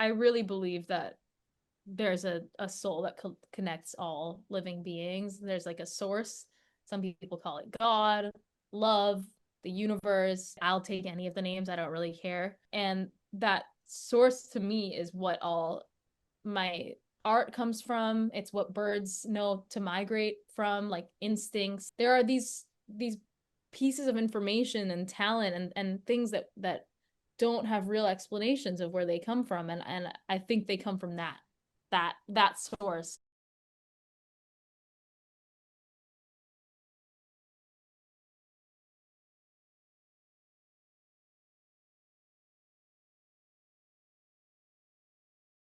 I really believe that there's a soul that connects all living beings. There's like a source. Some people call it God, love, the universe. I'll take any of the names. I don't really care. And that source to me is what all my art comes from. It's what birds know to migrate from, like instincts. There are these pieces of information and talent and things that don't have real explanations of where they come from, and I think they come from that source.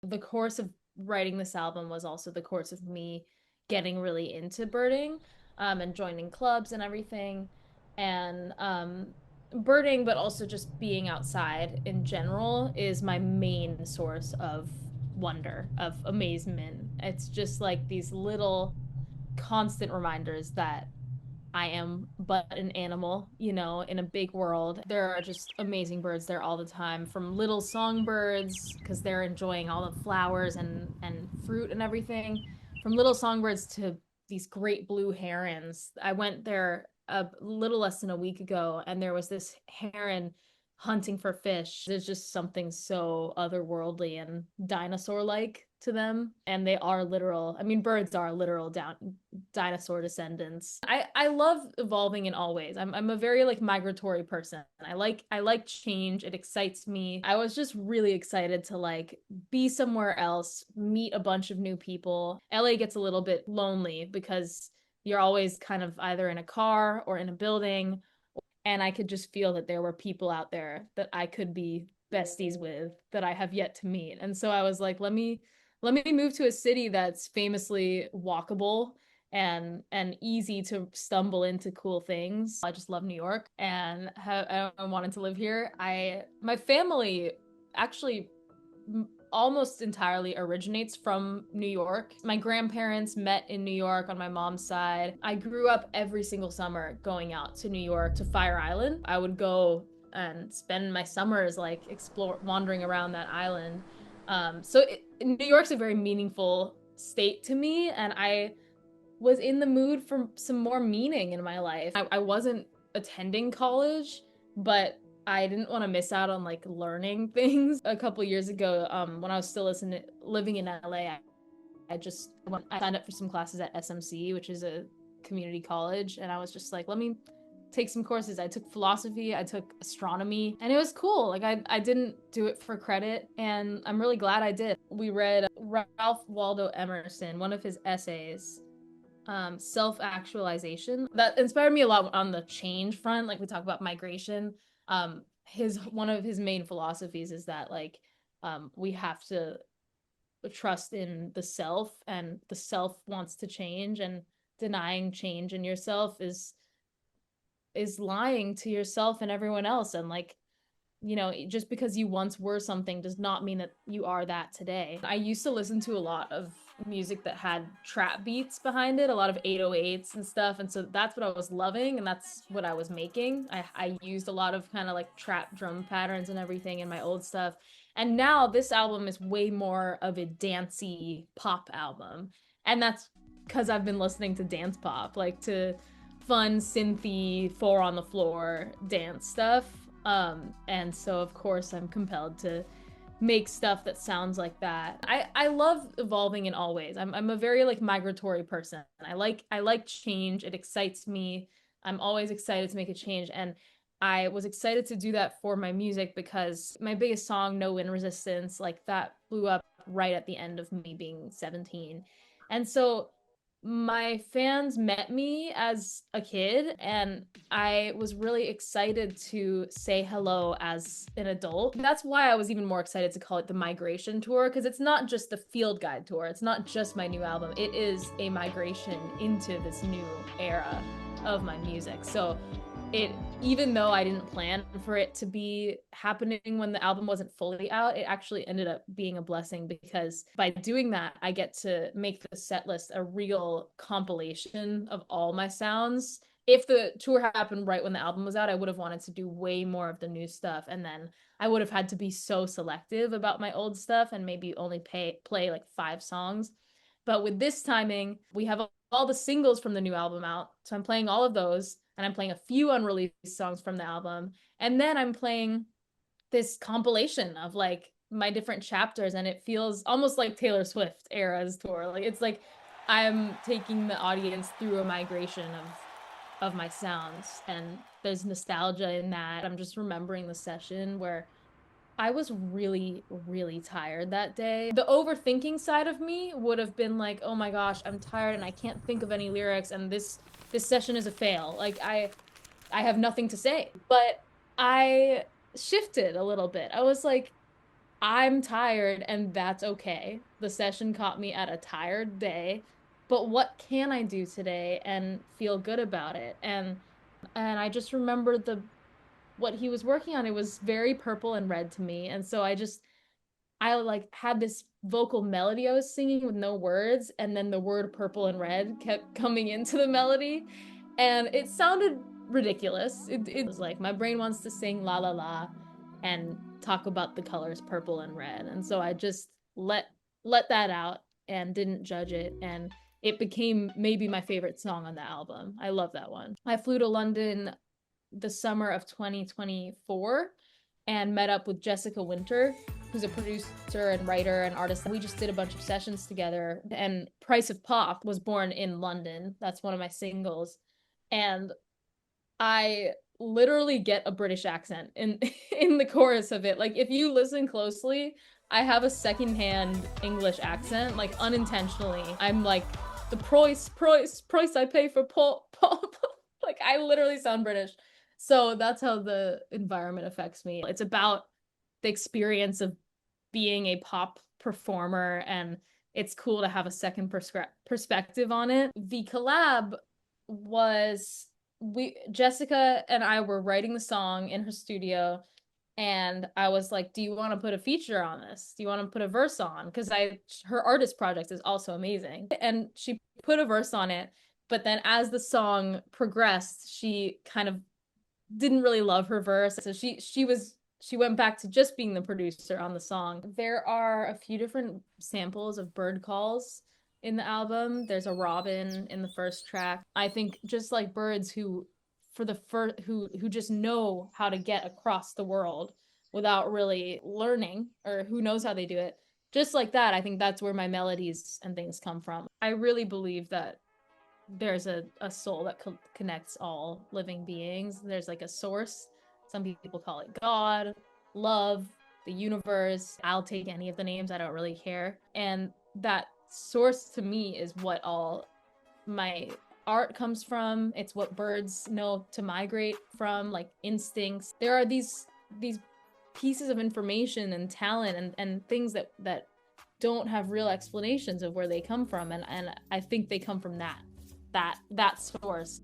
The course of writing this album was also the course of me getting really into birding, and joining clubs and everything, and birding, but also just being outside in general is my main source of wonder, of amazement. It's just like these little constant reminders that I am but an animal, in a big world. There are just amazing birds there all the time, from little songbirds, because they're enjoying all the flowers and fruit and everything, from little songbirds to these great blue herons. I went there a little less than a week ago, and there was this heron hunting for fish. There's just something so otherworldly and dinosaur-like to them, and they are literal. I mean, birds are literal dinosaur descendants. I love evolving in all ways. I'm a very like migratory person. I like change. It excites me. I was just really excited to like be somewhere else, meet a bunch of new people. LA gets a little bit lonely because you're always kind of either in a car or in a building, and I could just feel that there were people out there that I could be besties with that I have yet to meet. And so I was like, let me move to a city that's famously walkable and easy to stumble into cool things. I just love New York, and I wanted to live here. I my family actually almost entirely originates from New York. My grandparents met in New York on my mom's side. I grew up every single summer going out to New York to Fire Island. I would go and spend my summers like wandering around that island. New York's a very meaningful state to me, and I was in the mood for some more meaning in my life. I wasn't attending college, but I didn't want to miss out on like learning things. A couple years ago, when I was still living in LA, I signed up for some classes at SMC, which is a community college, and I was just like, let me take some courses. I took philosophy, I took astronomy, and it was cool. Like I didn't do it for credit, and I'm really glad I did. We read Ralph Waldo Emerson, one of his essays, self-actualization, that inspired me a lot on the change front. Like we talk about migration. His one of his main philosophies is that like we have to trust in the self, and the self wants to change, and denying change in yourself is lying to yourself and everyone else. And like, just because you once were something does not mean that you are that today. I used to listen to a lot of music that had trap beats behind it, a lot of 808s and stuff. And so that's what I was loving, and that's what I was making. I used a lot of kind of like trap drum patterns and everything in my old stuff. And now this album is way more of a dancey pop album. And that's because I've been listening to dance pop, like to fun, synthy, four on the floor dance stuff. And so of course I'm compelled to make stuff that sounds like that. I love evolving in all ways. I'm a very like migratory person. I like change. It excites me. I'm always excited to make a change, and I was excited to do that for my music because my biggest song, No Wind Resistance, like that blew up right at the end of me being 17. And so my fans met me as a kid, and I was really excited to say hello as an adult. That's why I was even more excited to call it the Migration Tour, because it's not just the field guide tour. It's not just my new album. It is a migration into this new era of my music. So it, even though I didn't plan for it to be happening when the album wasn't fully out, it actually ended up being a blessing, because by doing that, I get to make the set list a real compilation of all my sounds if the tour happened right when the album was out, I would have wanted to do way more of the new stuff. And then I would have had to be so selective about my old stuff and maybe only play like 5 songs. But with this timing, we have all the singles from the new album out. So I'm playing all of those, and I'm playing a few unreleased songs from the album. And then I'm playing this compilation of like my different chapters, and it feels almost like Taylor Swift era's tour. Like it's like I'm taking the audience through a migration of my sounds, and there's nostalgia in that. I'm just remembering the session where I was really, really tired that day. The overthinking side of me would have been like, oh my gosh, I'm tired and I can't think of any lyrics, and this session is a fail. Like I have nothing to say. But I shifted a little bit. I was like, I'm tired and that's okay. The session caught me at a tired day, but what can I do today and feel good about it? And I just remembered the what he was working on. It was very purple and red to me. And so I like had this vocal melody I was singing with no words, and then the word purple and red kept coming into the melody, and it sounded ridiculous. It was like my brain wants to sing la la la and talk about the colors purple and red, and so I just let that out and didn't judge it, and it became maybe my favorite song on the album. I love that one. I flew to London the summer of 2024 and met up with Jessica Winter, who's a producer and writer and artist. We just did a bunch of sessions together, and Price of Pop was born in London. That's one of my singles. And I literally get a British accent in in the chorus of it. Like if you listen closely, I have a secondhand English accent, like unintentionally. I'm like the price I pay for pop. Like I literally sound British. So that's how the environment affects me. It's about the experience of being a pop performer, and it's cool to have a second perspective on it. The collab was we Jessica and I were writing the song in her studio, and I was like, "Do you want to put a feature on this? Do you want to put a verse on?" Because I her artist project is also amazing, and she put a verse on it. But then as the song progressed, she kind of didn't really love her verse, so she went back to just being the producer on the song. There are a few different samples of bird calls in the album. There's a robin in the first track. I think just like birds who for the first who just know how to get across the world without really learning, or who knows how they do it. Just like that, I think that's where my melodies and things come from. I really believe that there's a soul that connects all living beings. There's like a source. Some people call it God, love, the universe. I'll take any of the names. I don't really care. And that source to me is what all my art comes from. It's what birds know to migrate from, like instincts. There are these pieces of information and talent and things that don't have real explanations of where they come from, and I think they come from that source.